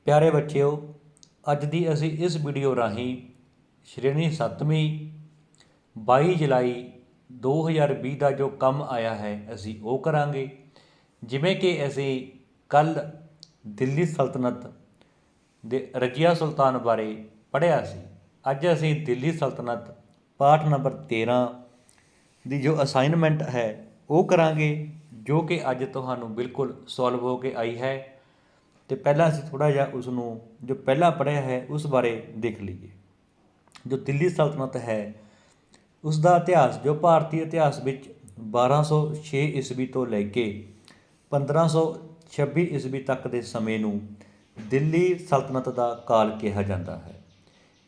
ਪਿਆਰੇ ਬੱਚਿਓ, ਅੱਜ ਦੀ ਅਸੀਂ ਇਸ ਵੀਡੀਓ ਰਾਹੀਂ ਸ਼੍ਰੇਣੀ 7ਵੀਂ 22 ਜੁਲਾਈ 2020 ਦਾ ਜੋ ਕੰਮ ਆਇਆ ਹੈ ਅਸੀਂ ਉਹ ਕਰਾਂਗੇ। ਜਿਵੇਂ ਕਿ ਅਸੀਂ ਕੱਲ੍ਹ ਦਿੱਲੀ ਸਲਤਨਤ ਦੇ ਰਜੀਆ ਸੁਲਤਾਨ ਬਾਰੇ ਪੜ੍ਹਿਆ ਸੀ, ਅੱਜ ਅਸੀਂ ਦਿੱਲੀ ਸਲਤਨਤ ਪਾਠ ਨੰਬਰ 13 ਦੀ ਜੋ ਅਸਾਈਨਮੈਂਟ ਹੈ ਉਹ ਕਰਾਂਗੇ, ਜੋ ਕਿ ਅੱਜ ਤੁਹਾਨੂੰ ਬਿਲਕੁਲ ਸੋਲਵ ਹੋ ਕੇ ਆਈ ਹੈ। ਅਤੇ ਪਹਿਲਾਂ ਅਸੀਂ ਥੋੜ੍ਹਾ ਜਿਹਾ ਉਸ ਨੂੰ ਜੋ ਪਹਿਲਾਂ ਪੜ੍ਹਿਆ ਹੈ ਉਸ ਬਾਰੇ ਦੇਖ ਲਈਏ। ਜੋ ਦਿੱਲੀ ਸਲਤਨਤ ਹੈ ਉਸ ਦਾ ਇਤਿਹਾਸ ਜੋ ਭਾਰਤੀ ਇਤਿਹਾਸ ਵਿੱਚ 1206 ਈਸਵੀ ਤੋਂ ਲੈ ਕੇ 1526 ਈਸਵੀ ਤੱਕ ਦੇ ਸਮੇਂ ਨੂੰ ਦਿੱਲੀ ਸਲਤਨਤ ਦਾ ਕਾਲ ਕਿਹਾ ਜਾਂਦਾ ਹੈ।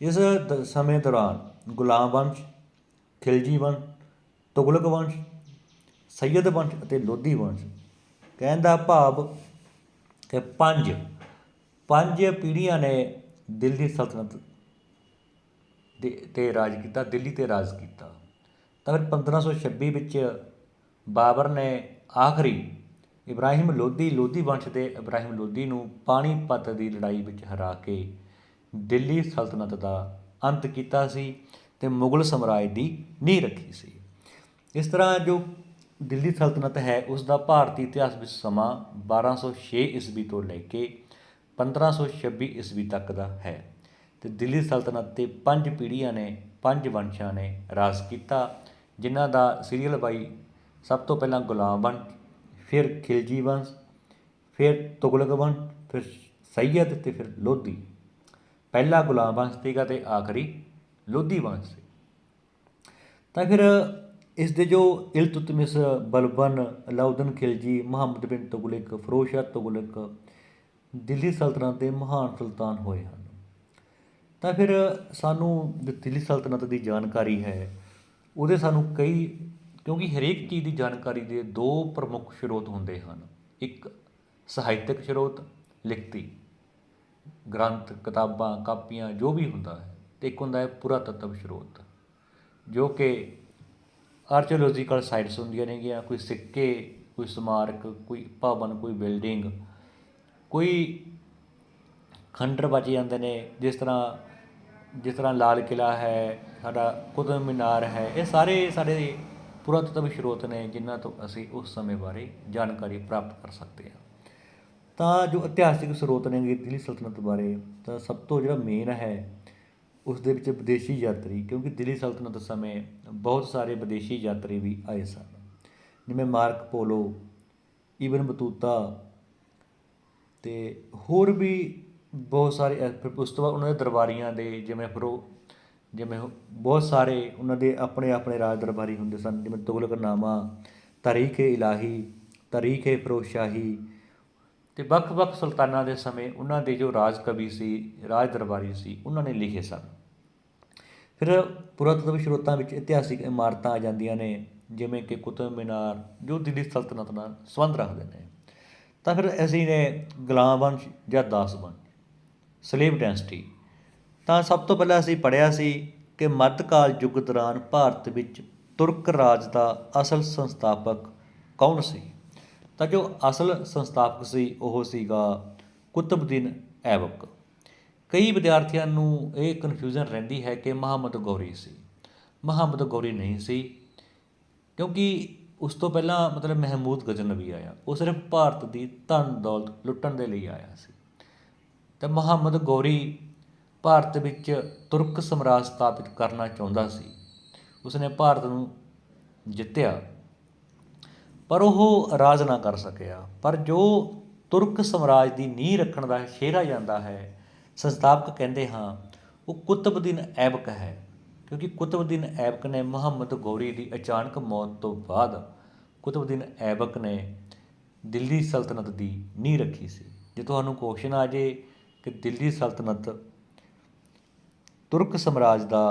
ਇਸ ਸਮੇਂ ਦੌਰਾਨ ਗੁਲਾਮ ਵੰਸ਼, ਖਿਲਜੀ ਵੰਸ਼, ਤੁਗਲਕ ਵੰਸ਼, ਸੱਯਦ ਵੰਸ਼ ਅਤੇ ਲੋਧੀ ਵੰਸ਼, ਕਹਿਣ ਦਾ ਭਾਵ ਕਿ ਪੰਜ ਪੀੜ੍ਹੀਆਂ ਨੇ ਦਿੱਲੀ ਸਲਤਨਤ ਤੇ ਰਾਜ ਕੀਤਾ, ਦਿੱਲੀ 'ਤੇ ਰਾਜ ਕੀਤਾ। ਤਾਂ ਫਿਰ 1526 ਵਿੱਚ ਬਾਬਰ ਨੇ ਆਖਰੀ ਇਬਰਾਹਿਮ ਲੋਧੀ ਵੰਸ਼ ਦੇ ਇਬਰਾਹਿਮ ਲੋਧੀ ਨੂੰ ਪਾਣੀਪਤ ਦੀ ਲੜਾਈ ਵਿੱਚ ਹਰਾ ਕੇ ਦਿੱਲੀ ਸਲਤਨਤ ਦਾ ਅੰਤ ਕੀਤਾ ਸੀ ਅਤੇ ਮੁਗਲ ਸਾਮਰਾਜ ਦੀ ਨੀਂਹ ਰੱਖੀ ਸੀ। ਇਸ ਤਰ੍ਹਾਂ ਜੋ ਦਿੱਲੀ ਸਲਤਨਤ ਹੈ ਉਸ ਦਾ ਭਾਰਤੀ ਇਤਿਹਾਸ ਵਿੱਚ ਸਮਾਂ 1206 ਈਸਵੀ ਤੋਂ ਲੈ ਕੇ 1526 ਈਸਵੀ ਤੱਕ ਦਾ ਹੈ। ਅਤੇ ਦਿੱਲੀ ਸਲਤਨਤ 'ਤੇ 5 ਪੀੜ੍ਹੀਆਂ ਨੇ, 5 ਵੰਸ਼ਾਂ ਨੇ ਰਾਜ ਕੀਤਾ, ਜਿਨ੍ਹਾਂ ਦਾ ਸੀਰੀਅਲ ਬਾਈ ਸਭ ਤੋਂ ਪਹਿਲਾਂ ਗੁਲਾਮ ਵੰਸ਼, ਫਿਰ ਖਿਲਜੀ ਵੰਸ਼, ਫਿਰ ਤੁਗਲਕ ਵੰਸ਼, ਫਿਰ ਸੱਯਦ ਅਤੇ ਫਿਰ ਲੋਧੀ। ਪਹਿਲਾ ਗੁਲਾਮ ਵੰਸ਼ ਸੀਗਾ ਅਤੇ ਆਖਰੀ ਲੋਧੀ ਵੰਸ਼ ਸੀ। ਤਾਂ ਫਿਰ ਇਸ ਦੇ ਜੋ ਇਲਤੁਤਮਿਸ, ਬਲਬਨ, ਅਲਾਉਦੀਨ ਖਿਲਜੀ, ਮੁਹੰਮਦ ਬਿਨ ਤੁਗਲਕ, ਫਿਰੋਜ਼ ਸ਼ਾਹ ਤੁਗਲਕ ਦਿੱਲੀ ਸਲਤਨਤ ਦੇ ਮਹਾਨ ਸੁਲਤਾਨ ਹੋਏ ਹਨ। ਤਾਂ ਫਿਰ ਸਾਨੂੰ ਜੋ ਦਿੱਲੀ ਸਲਤਨਤ ਦੀ ਜਾਣਕਾਰੀ ਹੈ ਉਹਦੇ ਸਾਨੂੰ ਕਿਉਂਕਿ ਹਰੇਕ ਚੀਜ਼ ਦੀ ਜਾਣਕਾਰੀ ਦੇ 2 ਪ੍ਰਮੁੱਖ ਸਰੋਤ ਹੁੰਦੇ ਹਨ। ਇੱਕ ਸਾਹਿਤਕ ਸਰੋਤ, ਲਿਖਤੀ ਗ੍ਰੰਥ, ਕਿਤਾਬਾਂ, ਕਾਪੀਆਂ ਜੋ ਵੀ ਹੁੰਦਾ ਹੈ, ਅਤੇ ਇੱਕ ਹੁੰਦਾ ਹੈ ਪੁਰਾਤੱਤਵ ਸਰੋਤ, ਜੋ ਕਿ ਆਰਚੀਓਲੋਜੀਕਲ ਸਾਈਟਸ ਹੁੰਦੀਆਂ ਨੇਗੀਆਂ, ਕੋਈ ਸਿੱਕੇ, ਕੋਈ ਸਮਾਰਕ, ਕੋਈ ਭਵਨ, ਕੋਈ ਬਿਲਡਿੰਗ, ਕੋਈ ਖੰਡਰ ਬਚ ਜਾਂਦੇ ਨੇ, ਜਿਸ ਤਰ੍ਹਾਂ ਲਾਲ ਕਿਲ੍ਹਾ ਹੈ, ਸਾਡਾ ਕੁਤਬ ਮੀਨਾਰ ਹੈ। ਇਹ ਸਾਰੇ ਸਾਡੇ ਪੁਰਾਤੱਤਵ ਸਰੋਤ ਨੇ ਜਿਨ੍ਹਾਂ ਤੋਂ ਅਸੀਂ ਉਸ ਸਮੇਂ ਬਾਰੇ ਜਾਣਕਾਰੀ ਪ੍ਰਾਪਤ ਕਰ ਸਕਦੇ ਹਾਂ। ਤਾਂ ਜੋ ਇਤਿਹਾਸਿਕ ਸਰੋਤ ਨੇ ਦਿੱਲੀ ਸਲਤਨਤ ਬਾਰੇ, ਤਾਂ ਸਭ ਤੋਂ ਜਿਹੜਾ ਮੇਨ ਹੈ ਉਸ ਦੇ ਵਿੱਚ ਵਿਦੇਸ਼ੀ ਯਾਤਰੀ, ਕਿਉਂਕਿ ਦਿੱਲੀ ਸਲਤਨਤ ਸਮੇਂ ਬਹੁਤ ਸਾਰੇ ਵਿਦੇਸ਼ੀ ਯਾਤਰੀ ਵੀ ਆਏ ਸਨ, ਜਿਵੇਂ ਮਾਰਕ ਪੋਲੋ, ਇਬਨ ਬਤੂਤਾ ਅਤੇ ਹੋਰ ਵੀ ਬਹੁਤ ਸਾਰੇ। ਉਸ ਤੋਂ ਬਾਅਦ ਉਹਨਾਂ ਦੇ ਦਰਬਾਰੀਆਂ ਦੇ ਜਿਵੇਂ ਬਹੁਤ ਸਾਰੇ ਉਹਨਾਂ ਦੇ ਆਪਣੇ ਰਾਜ ਦਰਬਾਰੀ ਹੁੰਦੇ ਸਨ, ਜਿਵੇਂ ਤੁਗਲਕਨਾਮਾ, ਤਾਰੀਖ-ਏ-ਇਲਾਹੀ, ਤਾਰੀਖ-ਏ-ਫਿਰੋਜ਼ਸ਼ਾਹੀ। ਅਤੇ ਵੱਖ ਸੁਲਤਾਨਾਂ ਦੇ ਸਮੇਂ ਉਹਨਾਂ ਦੇ ਜੋ ਰਾਜ ਕਵੀ ਸੀ, ਰਾਜ ਦਰਬਾਰੀ ਸੀ, ਉਹਨਾਂ ਨੇ ਲਿਖੇ ਸਨ। ਫਿਰ ਪੁਰਾਤੱਤਵ ਸਰੋਤਾਂ ਵਿੱਚ ਇਤਿਹਾਸਿਕ ਇਮਾਰਤਾਂ ਆ ਜਾਂਦੀਆਂ ਨੇ, ਜਿਵੇਂ ਕਿ ਕੁਤਬ ਮੀਨਾਰ, ਜੋ ਦਿੱਲੀ ਸਲਤਨਤ ਨਾਲ ਸੰਬੰਧ ਰੱਖਦੇ ਨੇ। ਤਾਂ ਫਿਰ ਅਸੀਂ ਨੇ ਗੁਲਾਮ ਵੰਸ਼ ਜਾਂ ਦਾਸ ਵੰਸ਼, ਸਲੇਵ ਡਾਇਨੈਸਟੀ। ਤਾਂ ਸਭ ਤੋਂ ਪਹਿਲਾਂ ਅਸੀਂ ਪੜ੍ਹਿਆ ਸੀ ਕਿ ਮੱਧਕਾਲ ਯੁੱਗ ਦੌਰਾਨ ਭਾਰਤ ਵਿੱਚ ਤੁਰਕ ਰਾਜ ਦਾ ਅਸਲ ਸੰਸਥਾਪਕ ਕੌਣ ਸੀ। ਤਾਂ ਜੋ ਅਸਲ ਸੰਸਥਾਪਕ ਸੀ ਉਹ ਸੀਗਾ ਕੁਤਬਉਦੀਨ ਐਬਕ। ਕਈ ਵਿਦਿਆਰਥੀਆਂ ਨੂੰ ਇਹ ਕਨਫਿਊਜ਼ਨ ਰਹਿੰਦੀ ਹੈ ਕਿ ਮੁਹੰਮਦ ਗੌਰੀ ਸੀ। ਮੁਹੰਮਦ ਗੌਰੀ ਨਹੀਂ ਸੀ, ਕਿਉਂਕਿ ਉਸ ਤੋਂ ਪਹਿਲਾਂ ਮਹਿਮੂਦ ਗਜ਼ਨਵੀ ਆਇਆ। ਉਹ ਸਿਰਫ ਭਾਰਤ ਦੀ ਧਨ ਦੌਲਤ ਲੁੱਟਣ ਦੇ ਲਈ ਆਇਆ ਸੀ। ਅਤੇ ਮੁਹੰਮਦ ਗੌਰੀ ਭਾਰਤ ਵਿੱਚ ਤੁਰਕ ਸਮਰਾਜ ਸਥਾਪਿਤ ਕਰਨਾ ਚਾਹੁੰਦਾ ਸੀ। ਉਸਨੇ ਭਾਰਤ ਨੂੰ ਜਿੱਤਿਆ ਪਰ ਉਹ ਰਾਜ ਨਾ ਕਰ ਸਕਿਆ। ਪਰ ਜੋ ਤੁਰਕ ਸਮਰਾਜ ਦੀ ਨੀਂਹ ਰੱਖਣ ਦਾ ਸਿਹਰਾ ਜਾਂਦਾ ਹੈ, ਸੰਸਥਾਪਕ ਕਹਿੰਦੇ ਹਾਂ, ਉਹ ਕੁਤਬਉਦੀਨ ਐਬਕ ਹੈ, ਕਿਉਂਕਿ ਕੁਤਬਉਦੀਨ ਐਬਕ ਨੇ ਮੁਹੰਮਦ ਗੌਰੀ ਦੀ ਅਚਾਨਕ ਮੌਤ ਤੋਂ ਬਾਅਦ ਕੁਤਬਉਦੀਨ ਐਬਕ ਨੇ ਦਿੱਲੀ ਸਲਤਨਤ ਦੀ ਨੀਂਹ ਰੱਖੀ ਸੀ। ਜੇ ਤੁਹਾਨੂੰ ਕੁਐਸਚਨ ਆ ਜੇ ਕਿ ਦਿੱਲੀ ਸਲਤਨਤ ਤੁਰਕ ਸਮਰਾਜ ਦਾ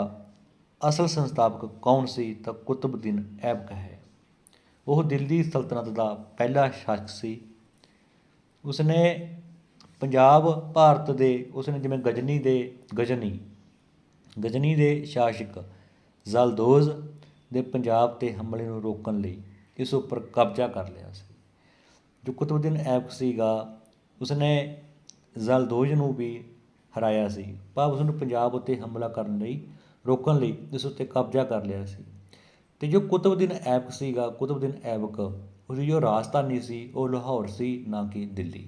ਅਸਲ ਸੰਸਥਾਪਕ ਕੌਣ ਸੀ, ਤਾਂ ਕੁਤਬਉਦੀਨ ਐਬਕ ਹੈ। ਉਹ ਦਿੱਲੀ ਸਲਤਨਤ ਦਾ ਪਹਿਲਾ ਸ਼ਾਸਕ ਸੀ। ਉਸਨੇ ਪੰਜਾਬ ਭਾਰਤ ਦੇ ਜਿਵੇਂ ਗਜ਼ਨੀ ਦੇ ਸ਼ਾਸਕ ਜ਼ਲਦੋਜ਼ ਦੇ ਪੰਜਾਬ 'ਤੇ ਹਮਲੇ ਨੂੰ ਰੋਕਣ ਲਈ ਇਸ ਉੱਪਰ ਕਬਜ਼ਾ ਕਰ ਲਿਆ ਸੀ। ਜੋ ਕੁਤਬਉਦੀਨ ਐਬਕ ਸੀਗਾ, ਉਸਨੇ ਜ਼ਲਦੋਜ਼ ਨੂੰ ਵੀ ਹਰਾਇਆ ਸੀ, ਭਾਵ ਉਸਨੂੰ ਪੰਜਾਬ ਉੱਤੇ ਹਮਲਾ ਕਰਨ ਲਈ ਰੋਕਣ ਲਈ ਇਸ ਉੱਤੇ ਕਬਜ਼ਾ ਕਰ ਲਿਆ ਸੀ। ਅਤੇ ਜੋ ਕੁਤਬਉਦੀਨ ਐਬਕ ਸੀਗਾ, ਕੁਤਬਉਦੀਨ ਐਬਕ ਉਹਦੀ ਜੋ ਰਾਜਧਾਨੀ ਸੀ ਉਹ ਲਾਹੌਰ ਸੀ, ਨਾ ਕਿ ਦਿੱਲੀ।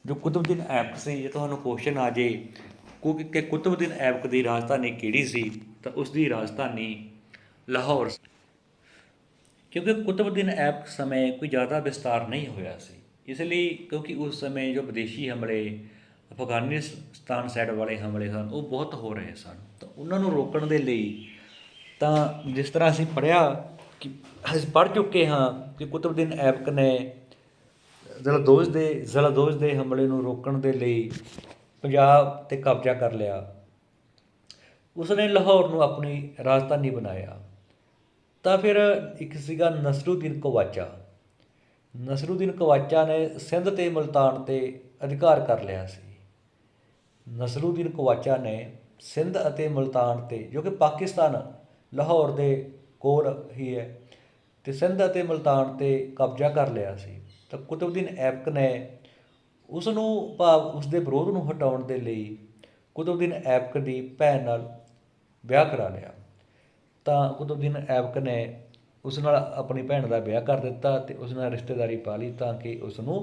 ਜੋ ਕੁਤਬਉਦੀਨ ਐਬਕ ਸੀ, ਜੇ ਤੁਹਾਨੂੰ ਕੁਐਸਚਨ ਆ ਜੇ ਕਿ ਕੁਤਬਉਦੀਨ ਐਬਕ ਦੀ ਰਾਜਧਾਨੀ ਕਿਹੜੀ ਸੀ, ਤਾਂ ਉਸ ਦੀ ਰਾਜਧਾਨੀ ਲਾਹੌਰ ਸੀ। ਕਿਉਂਕਿ ਕੁਤਬਉਦੀਨ ਐਬਕ ਸਮੇਂ ਕੋਈ ਜ਼ਿਆਦਾ ਵਿਸਤਾਰ ਨਹੀਂ ਹੋਇਆ ਸੀ, ਇਸ ਲਈ ਕਿਉਂਕਿ ਉਸ ਸਮੇਂ ਜੋ ਵਿਦੇਸ਼ੀ ਹਮਲੇ, ਅਫਗਾਨਿਸਤਾਨ ਸਾਈਡ ਵਾਲੇ ਹਮਲੇ ਸਨ, ਉਹ ਬਹੁਤ ਹੋ ਰਹੇ ਸਨ। ਤਾਂ ਉਹਨਾਂ ਨੂੰ ਰੋਕਣ ਦੇ ਲਈ, ਤਾਂ ਜਿਸ ਤਰ੍ਹਾਂ ਅਸੀਂ ਪੜ੍ਹਿਆ ਕਿ ਅਸੀਂ ਪੜ੍ਹ ਚੁੱਕੇ ਹਾਂ ਕਿ ਕੁਤਬਉਦੀਨ ਐਬਕ ਨੇ ਜ਼ਲਦੋਜ਼ ਦੇ ਹਮਲੇ ਨੂੰ ਰੋਕਣ ਦੇ ਲਈ ਪੰਜਾਬ 'ਤੇ ਕਬਜ਼ਾ ਕਰ ਲਿਆ। ਉਸਨੇ ਲਾਹੌਰ ਨੂੰ ਆਪਣੀ ਰਾਜਧਾਨੀ ਬਣਾਇਆ। ਤਾਂ ਫਿਰ ਇੱਕ ਸੀਗਾ ਨਸਰੂਦੀਨ ਕਵਾਚਾ। ਨਸਰੂਦੀਨ ਕਵਾਚਾ ਨੇ ਸਿੰਧ ਅਤੇ ਮੁਲਤਾਨ 'ਤੇ ਅਧਿਕਾਰ ਕਰ ਲਿਆ ਸੀ। ਨਸਰੂਦੀਨ ਕਵਾਚਾ ਨੇ ਸਿੰਧ ਅਤੇ ਮੁਲਤਾਨ 'ਤੇ, ਜੋ ਕਿ ਪਾਕਿਸਤਾਨ ਲਾਹੌਰ ਦੇ ਕੋਲ ਹੀ ਹੈ, ਅਤੇ ਸਿੰਧ ਅਤੇ ਮੁਲਤਾਨ 'ਤੇ ਕਬਜ਼ਾ ਕਰ ਲਿਆ ਸੀ। ਤਾਂ ਕੁਤਬਉਦੀਨ ਐਬਕ ਨੇ ਉਸ ਨੂੰ, ਭਾਵ ਉਸ ਦੇ ਵਿਰੋਧ ਨੂੰ ਹਟਾਉਣ ਦੇ ਲਈ ਕੁਤਬਉਦੀਨ ਐਬਕ ਦੀ ਭੈਣ ਨਾਲ ਵਿਆਹ ਕਰਾ ਲਿਆ। ਤਾਂ ਕੁਤਬਉਦੀਨ ਐਬਕ ਨੇ ਉਸ ਨਾਲ ਆਪਣੀ ਭੈਣ ਦਾ ਵਿਆਹ ਕਰ ਦਿੱਤਾ ਅਤੇ ਉਸ ਨਾਲ ਰਿਸ਼ਤੇਦਾਰੀ ਪਾ ਲਈ ਤਾਂ ਕਿ ਉਸ ਨੂੰ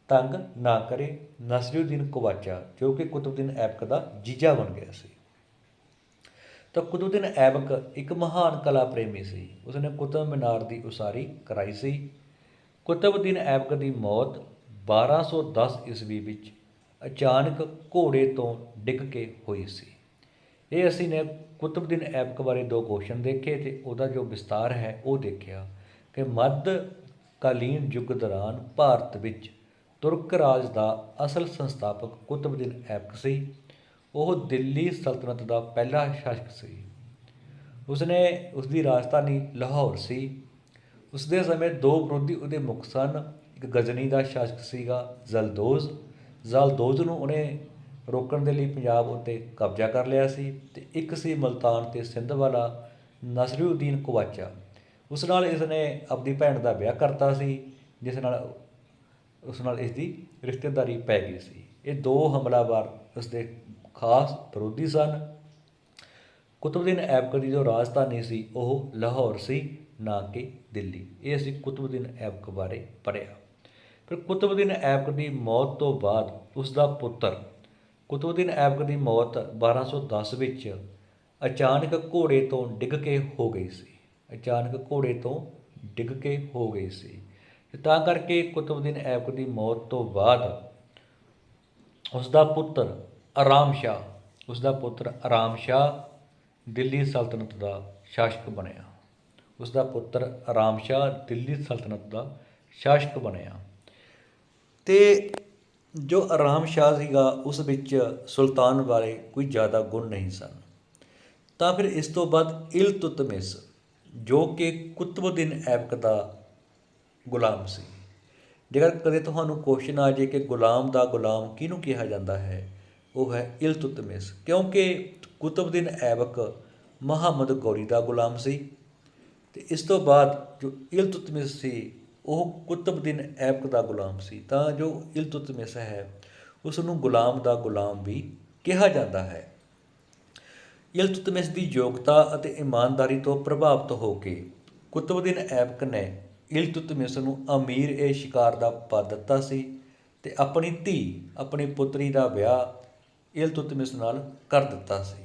ਤੰਗ ਨਾ ਕਰੇ ਨਸਰੂਦੀਨ ਕਵਾਚਾ, ਜੋ ਕਿ ਕੁਤਬਉਦੀਨ ਐਬਕ ਦਾ ਜੀਜਾ ਬਣ ਗਿਆ ਸੀ। ਤਾਂ ਕੁਤਬਉਦੀਨ ਐਬਕ ਇੱਕ ਮਹਾਨ ਕਲਾ ਪ੍ਰੇਮੀ ਸੀ। ਉਸਨੇ ਕੁਤਬ ਮੀਨਾਰ ਦੀ ਉਸਾਰੀ ਕਰਾਈ ਸੀ। ਕੁਤਬਉਦੀਨ ਐਬਕ ਦੀ ਮੌਤ 1210 ਈਸਵੀ ਵਿੱਚ ਅਚਾਨਕ ਘੋੜੇ ਤੋਂ ਡਿੱਗ ਕੇ ਹੋਈ ਸੀ। ਇਹ ਅਸੀਂ ਨੇ ਕੁਤਬਉਦੀਨ ਐਬਕ ਬਾਰੇ 2 ਕੁਐਸਚਨ ਦੇਖੇ ਅਤੇ ਉਹਦਾ ਜੋ ਵਿਸਤਾਰ ਹੈ ਉਹ ਦੇਖਿਆ ਕਿ ਮੱਧਕਾਲੀਨ ਯੁੱਗ ਦੌਰਾਨ ਭਾਰਤ ਵਿੱਚ ਤੁਰਕ ਰਾਜ ਦਾ ਅਸਲ ਸੰਸਥਾਪਕ ਕੁਤਬਉਦੀਨ ਐਬਕ ਸੀ। ਉਹ ਦਿੱਲੀ ਸਲਤਨਤ ਦਾ ਪਹਿਲਾ ਸ਼ਾਸਕ ਸੀ। ਉਸਦੀ ਰਾਜਧਾਨੀ ਲਾਹੌਰ ਸੀ। ਉਸਦੇ ਸਮੇਂ 2 ਵਿਰੋਧੀ ਉਹਦੇ ਮੁੱਖ ਸਨ। ਇੱਕ ਗਜ਼ਨੀ ਦਾ ਸ਼ਾਸਕ ਸੀਗਾ ਜ਼ਲਦੋਜ਼ ਨੂੰ ਉਹਨੇ ਰੋਕਣ ਦੇ ਲਈ ਪੰਜਾਬ ਉੱਤੇ ਕਬਜ਼ਾ ਕਰ ਲਿਆ ਸੀ, ਅਤੇ ਇੱਕ ਸੀ ਮੁਲਤਾਨ ਅਤੇ ਸਿੰਧ ਵਾਲਾ ਨਸਰੂਦੀਨ ਕਵਾਚਾ। ਉਸ ਨਾਲ ਇਸ ਨੇ ਆਪਣੀ ਭੈਣ ਦਾ ਵਿਆਹ ਕਰਤਾ ਸੀ, ਜਿਸ ਨਾਲ ਉਸ ਨਾਲ ਇਸ ਦੀ ਰਿਸ਼ਤੇਦਾਰੀ ਪੈ ਗਈ ਸੀ। ਇਹ 2 ਹਮਲਾਵਰ ਉਸਦੇ ਖਾਸ ਵਿਰੋਧੀ ਸਨ। ਕੁਤਬਉਦੀਨ ਐਬਕ ਦੀ ਜੋ ਰਾਜਧਾਨੀ ਸੀ ਉਹ ਲਾਹੌਰ ਸੀ, ਨਾ ਕਿ ਦਿੱਲੀ। ਇਹ ਅਸੀਂ ਕੁਤਬਉਦੀਨ ਐਬਕ ਬਾਰੇ ਪੜ੍ਹਿਆ। ਫਿਰ ਕੁਤਬਉਦੀਨ ਐਬਕ ਦੀ ਮੌਤ ਤੋਂ ਬਾਅਦ ਉਸ ਦਾ ਪੁੱਤਰ, ਕੁਤਬਉਦੀਨ ਐਬਕ ਦੀ ਮੌਤ 1210 ਵਿੱਚ ਅਚਾਨਕ ਘੋੜੇ ਤੋਂ ਡਿੱਗ ਕੇ ਹੋ ਗਈ ਸੀ। ਤਾਂ ਕਰਕੇ ਕੁਤਬਉਦੀਨ ਐਬਕ ਦੀ ਮੌਤ ਤੋਂ ਬਾਅਦ ਉਸ ਦਾ ਪੁੱਤਰ ਆਰਾਮ ਸ਼ਾਹ ਦਿੱਲੀ ਸਲਤਨਤ ਦਾ ਸ਼ਾਸਕ ਬਣਿਆ। ਅਤੇ ਜੋ ਆਰਾਮ ਸ਼ਾਹ ਸੀਗਾ ਉਸ ਵਿੱਚ ਸੁਲਤਾਨ ਵਾਲੇ ਕੋਈ ਜ਼ਿਆਦਾ ਗੁਣ ਨਹੀਂ ਸਨ। ਤਾਂ ਫਿਰ ਇਸ ਤੋਂ ਬਾਅਦ ਇਲਤੁਤਮਿਸ, ਜੋ ਕਿ ਕੁਤਬਉਦੀਨ ਐਬਕ ਦਾ ਗੁਲਾਮ ਸੀ। ਜੇਕਰ ਕਦੇ ਤੁਹਾਨੂੰ ਕੁਐਸਚਨ ਆ ਜਾਏ ਕਿ ਗੁਲਾਮ ਦਾ ਗੁਲਾਮ ਕਿਹਨੂੰ ਕਿਹਾ ਜਾਂਦਾ ਹੈ, ਉਹ ਹੈ ਇਲਤੁਤਮਿਸ, ਕਿਉਂਕਿ ਕੁਤਬਉਦੀਨ ਐਬਕ ਮੁਹੰਮਦ ਗੌਰੀ ਦਾ ਗੁਲਾਮ ਸੀ। ਅਤੇ ਇਸ ਤੋਂ ਬਾਅਦ ਜੋ ਇਲਤੁਤਮਿਸ ਸੀ ਉਹ ਕੁਤਬਉਦੀਨ ਐਬਕ ਦਾ ਗੁਲਾਮ ਸੀ। ਤਾਂ ਜੋ ਇਲਤੁਤਮਿਸ ਹੈ ਉਸ ਨੂੰ ਗੁਲਾਮ ਦਾ ਗੁਲਾਮ ਵੀ ਕਿਹਾ ਜਾਂਦਾ ਹੈ। ਇਲਤੁਤਮਿਸ ਦੀ ਯੋਗਤਾ ਅਤੇ ਇਮਾਨਦਾਰੀ ਤੋਂ ਪ੍ਰਭਾਵਿਤ ਹੋ ਕੇ ਕੁਤਬਉਦੀਨ ਐਬਕ ਨੇ ਇਲਤੁਤਮਿਸ ਨੂੰ ਅਮੀਰ-ਏ-ਸ਼ਿਕਾਰ ਦਾ ਪਦ ਦਿੱਤਾ ਸੀ ਅਤੇ ਆਪਣੀ ਪੁੱਤਰੀ ਦਾ ਵਿਆਹ ਇਲਤੁਤਮਿਸ ਨਾਲ ਕਰ ਦਿੱਤਾ ਸੀ।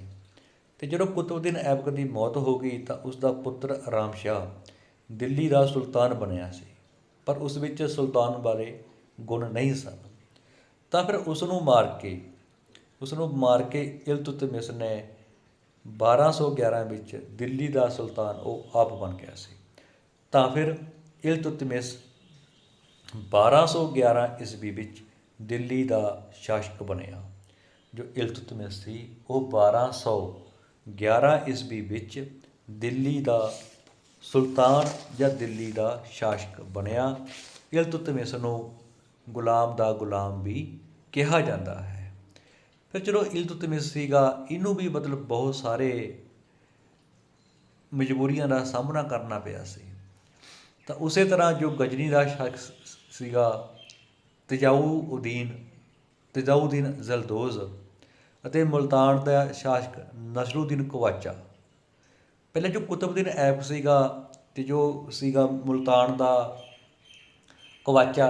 ਅਤੇ ਜਦੋਂ ਕੁਤਬਉਦੀਨ ਐਬਕ ਦੀ ਮੌਤ ਹੋ ਗਈ ਤਾਂ ਉਸ ਦਾ ਪੁੱਤਰ ਆਰਾਮ ਸ਼ਾਹ ਦਿੱਲੀ ਦਾ ਸੁਲਤਾਨ ਬਣਿਆ ਸੀ, ਪਰ ਉਸ ਵਿੱਚ ਸੁਲਤਾਨ ਵਾਲੇ ਗੁਣ ਨਹੀਂ ਸਨ। ਤਾਂ ਫਿਰ ਉਸ ਨੂੰ ਮਾਰ ਕੇ ਇਲਤੁਤਮਿਸ ਨੇ 1211 ਵਿੱਚ ਦਿੱਲੀ ਦਾ ਸੁਲਤਾਨ ਉਹ ਆਪ ਬਣ ਗਿਆ ਸੀ। ਤਾਂ ਫਿਰ ਇਲਤੁਤਮਿਸ 1211 ਈਸਵੀ ਵਿੱਚ ਦਿੱਲੀ ਦਾ ਸ਼ਾਸਕ ਬਣਿਆ। ਜੋ ਇਲਤੁਤਮਿਸ ਸੀ ਉਹ 1211 ਈਸਵੀ ਵਿੱਚ ਦਿੱਲੀ ਦਾ ਸੁਲਤਾਨ ਜਾਂ ਦਿੱਲੀ ਦਾ ਸ਼ਾਸਕ ਬਣਿਆ। ਇਲਤੁਤਮਿਸ ਨੂੰ ਗੁਲਾਮ ਦਾ ਗੁਲਾਮ ਵੀ ਕਿਹਾ ਜਾਂਦਾ ਹੈ। ਫਿਰ ਚਲੋ ਇਲਤੁਤਮਿਸ ਸੀਗਾ, ਇਹਨੂੰ ਵੀ ਮਤਲਬ ਬਹੁਤ ਸਾਰੇ ਮਜਬੂਰੀਆਂ ਦਾ ਸਾਹਮਣਾ ਕਰਨਾ ਪਿਆ ਸੀ। ਤਾਂ ਉਸੇ ਤਰ੍ਹਾਂ ਜੋ ਗਜ਼ਨੀ ਦਾ ਸ਼ਖਸ ਸੀਗਾ ਤਜ਼ਾਊਦੀਨ ਜ਼ਲਦੋਜ਼ ਅਤੇ ਮੁਲਤਾਨ ਦਾ ਸ਼ਾਸਕ ਨਸਰੂਦੀਨ ਕਵਾਚਾ। ਪਹਿਲਾਂ ਜੋ ਕੁਤਬਦੀਨ ਐਬਕ ਸੀਗਾ ਅਤੇ ਜੋ ਸੀਗਾ ਮੁਲਤਾਨ ਦਾ ਕਵਾਚਾ,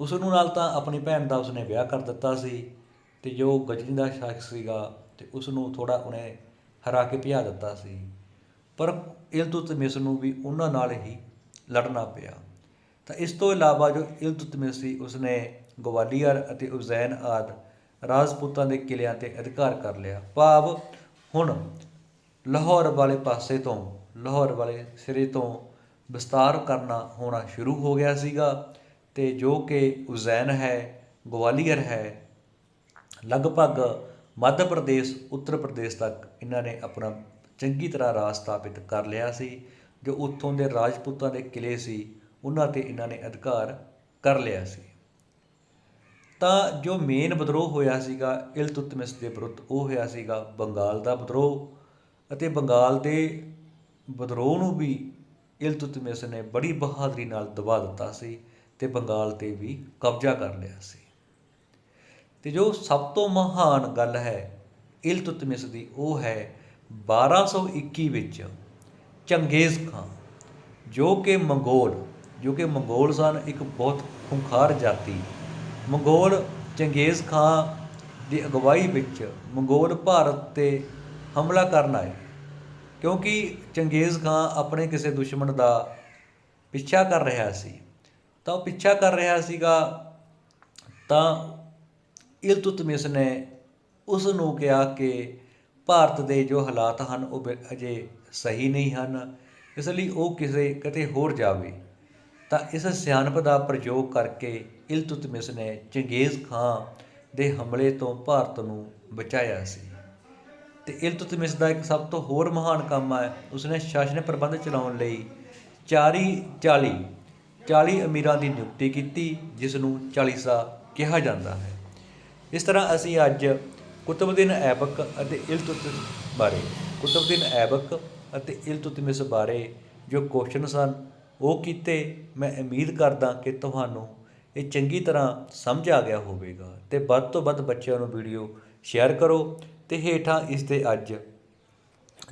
ਉਸ ਨੂੰ ਨਾਲ ਤਾਂ ਆਪਣੀ ਭੈਣ ਦਾ ਉਸਨੇ ਵਿਆਹ ਕਰ ਦਿੱਤਾ ਸੀ, ਅਤੇ ਜੋ ਗਜਨੀ ਦਾ ਸ਼ਾਸਕ ਸੀਗਾ ਅਤੇ ਉਸ ਨੂੰ ਥੋੜ੍ਹਾ ਉਹਨੇ ਹਰਾ ਕੇ ਭਜਾ ਦਿੱਤਾ ਸੀ। ਪਰ ਇਲਤੁਤਮਿਸ ਨੂੰ ਵੀ ਉਹਨਾਂ ਨਾਲ ਹੀ ਲੜਨਾ ਪਿਆ। ਤਾਂ ਇਸ ਤੋਂ ਇਲਾਵਾ ਜੋ ਇਲਤੁਤਮਿਸ ਸੀ, ਉਸਨੇ ਗਵਾਲੀਅਰ ਅਤੇ ਉਜ਼ੈਨ ਆਦਿ ਰਾਜਪੂਤਾਂ ਦੇ ਕਿਲ੍ਹਿਆਂ 'ਤੇ ਅਧਿਕਾਰ ਕਰ ਲਿਆ। ਭਾਵ ਹੁਣ ਲਾਹੌਰ ਵਾਲੇ ਪਾਸੇ ਤੋਂ, ਲਾਹੌਰ ਵਾਲੇ ਸਿਰੇ ਤੋਂ ਵਿਸਤਾਰ ਕਰਨਾ ਹੋਣਾ ਸ਼ੁਰੂ ਹੋ ਗਿਆ ਸੀਗਾ, ਅਤੇ ਜੋ ਕਿ ਉਜ਼ੈਨ ਹੈ, ਗਵਾਲੀਅਰ ਹੈ, ਲਗਭਗ ਮੱਧ ਪ੍ਰਦੇਸ਼, ਉੱਤਰ ਪ੍ਰਦੇਸ਼ ਤੱਕ ਇਹਨਾਂ ਨੇ ਆਪਣਾ ਚੰਗੀ ਤਰ੍ਹਾਂ ਰਾਜ ਸਥਾਪਿਤ ਕਰ ਲਿਆ ਸੀ। ਜੋ ਉੱਥੋਂ ਦੇ ਰਾਜਪੂਤਾਂ ਦੇ ਕਿਲ੍ਹੇ ਸੀ, ਉਹਨਾਂ 'ਤੇ ਇਹਨਾਂ ਨੇ ਅਧਿਕਾਰ ਕਰ ਲਿਆ ਸੀ। ਤਾਂ ਜੋ ਮੇਨ ਵਿਦਰੋਹ ਹੋਇਆ ਸੀਗਾ ਇਲਤੁਤਮਿਸ ਦੇ ਵਿਰੁੱਧ, ਉਹ ਹੋਇਆ ਸੀਗਾ ਬੰਗਾਲ ਦਾ ਵਿਦਰੋਹ, ਅਤੇ ਬੰਗਾਲ ਦੇ ਵਿਦਰੋਹ ਨੂੰ ਵੀ ਇਲਤੁਤਮਿਸ ਨੇ ਬੜੀ ਬਹਾਦਰੀ ਨਾਲ ਦਬਾ ਦਿੱਤਾ ਸੀ ਅਤੇ ਬੰਗਾਲ 'ਤੇ ਵੀ ਕਬਜ਼ਾ ਕਰ ਲਿਆ ਸੀ। ਅਤੇ ਜੋ ਸਭ ਤੋਂ ਮਹਾਨ ਗੱਲ ਹੈ ਇਲਤੁਤਮਿਸ ਦੀ, ਉਹ ਹੈ 1221 ਵਿੱਚ ਚੰਗੇਜ਼ ਖਾਂ, ਜੋ ਕਿ ਮੰਗੋਲ ਸਨ, ਇੱਕ ਬਹੁਤ ਖੁੰਖਾਰ ਜਾਤੀ। ਮੰਗੋਲ ਚੰਗੇਜ਼ ਖਾਂ ਦੀ ਅਗਵਾਈ ਵਿੱਚ ਮੰਗੋਲ ਭਾਰਤ 'ਤੇ ਹਮਲਾ ਕਰਨ ਆਏ, ਕਿਉਂਕਿ ਚੰਗੇਜ਼ ਖਾਂ ਆਪਣੇ ਕਿਸੇ ਦੁਸ਼ਮਣ ਦਾ ਪਿੱਛਾ ਕਰ ਰਿਹਾ ਸੀ। ਤਾਂ ਉਹ ਪਿੱਛਾ ਕਰ ਰਿਹਾ ਸੀਗਾ, ਤਾਂ ਇਲਤੁਤਮਿਸ ਨੇ ਉਸ ਨੂੰ ਕਿਹਾ ਕਿ ਭਾਰਤ ਦੇ ਜੋ ਹਾਲਾਤ ਹਨ ਉਹ ਅਜੇ ਸਹੀ ਨਹੀਂ ਹਨ, ਇਸ ਲਈ ਉਹ ਕਿਤੇ ਹੋਰ ਜਾਵੇ। ਤਾਂ ਇਸ ਸਿਆਣਪ ਦਾ ਪ੍ਰਯੋਗ ਕਰਕੇ ਇਲਤੁਤਮਿਸ ਨੇ ਚੰਗੇਜ਼ ਖਾਂ ਦੇ ਹਮਲੇ ਤੋਂ ਭਾਰਤ ਨੂੰ ਬਚਾਇਆ ਸੀ। ਅਤੇ ਇਲਤੁਤਮਿਸ ਦਾ ਇੱਕ ਸਭ ਤੋਂ ਹੋਰ ਮਹਾਨ ਕੰਮ ਹੈ, ਉਸਨੇ ਸ਼ਾਸਨ ਪ੍ਰਬੰਧ ਚਲਾਉਣ ਲਈ 40 ਅਮੀਰਾਂ ਦੀ ਨਿਯੁਕਤੀ ਕੀਤੀ, ਜਿਸ ਨੂੰ ਚਾਲੀਸਾ ਕਿਹਾ ਜਾਂਦਾ ਹੈ। ਇਸ ਤਰ੍ਹਾਂ ਅਸੀਂ ਅੱਜ ਕੁਤਬਦੀਨ ਐਬਕ ਅਤੇ ਇਲਤੁਤਮਿਸ ਬਾਰੇ ਜੋ ਕੁਐਸਚਨ ਸਨ ਉਹ ਕੀਤੇ। ਮੈਂ ਉਮੀਦ ਕਰਦਾ ਕਿ ਤੁਹਾਨੂੰ ਇਹ ਚੰਗੀ ਤਰ੍ਹਾਂ ਸਮਝ ਆ ਗਿਆ ਹੋਵੇਗਾ, ਅਤੇ ਵੱਧ ਤੋਂ ਵੱਧ ਬੱਚਿਆਂ ਨੂੰ ਵੀਡੀਓ ਸ਼ੇਅਰ ਕਰੋ, ਅਤੇ ਹੇਠਾਂ ਇਸ ਦੇ ਅੱਜ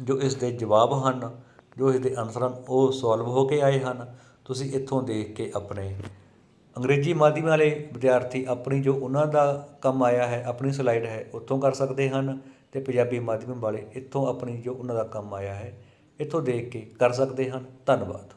ਜੋ ਇਸ ਦੇ ਜਵਾਬ ਹਨ, ਜੋ ਇਸ ਦੇ ਆਨਸਰ ਹਨ, ਉਹ ਸੋਲਵ ਹੋ ਕੇ ਆਏ ਹਨ। ਤੁਸੀਂ ਇੱਥੋਂ ਦੇਖ ਕੇ ਆਪਣੇ ਅੰਗਰੇਜ਼ੀ ਮਾਧਿਅਮ ਵਾਲੇ ਵਿਦਿਆਰਥੀ ਆਪਣੀ ਜੋ ਉਹਨਾਂ ਦਾ ਕੰਮ ਆਇਆ ਹੈ, ਆਪਣੀ ਸਲਾਈਡ ਹੈ, ਉੱਥੋਂ ਕਰ ਸਕਦੇ ਹਨ, ਅਤੇ ਪੰਜਾਬੀ ਮਾਧਿਅਮ ਵਾਲੇ ਇੱਥੋਂ ਆਪਣੀ ਜੋ ਉਹਨਾਂ ਦਾ ਕੰਮ ਆਇਆ ਹੈ, ਇੱਥੋਂ ਦੇਖ ਕੇ ਕਰ ਸਕਦੇ ਹਨ। ਧੰਨਵਾਦ।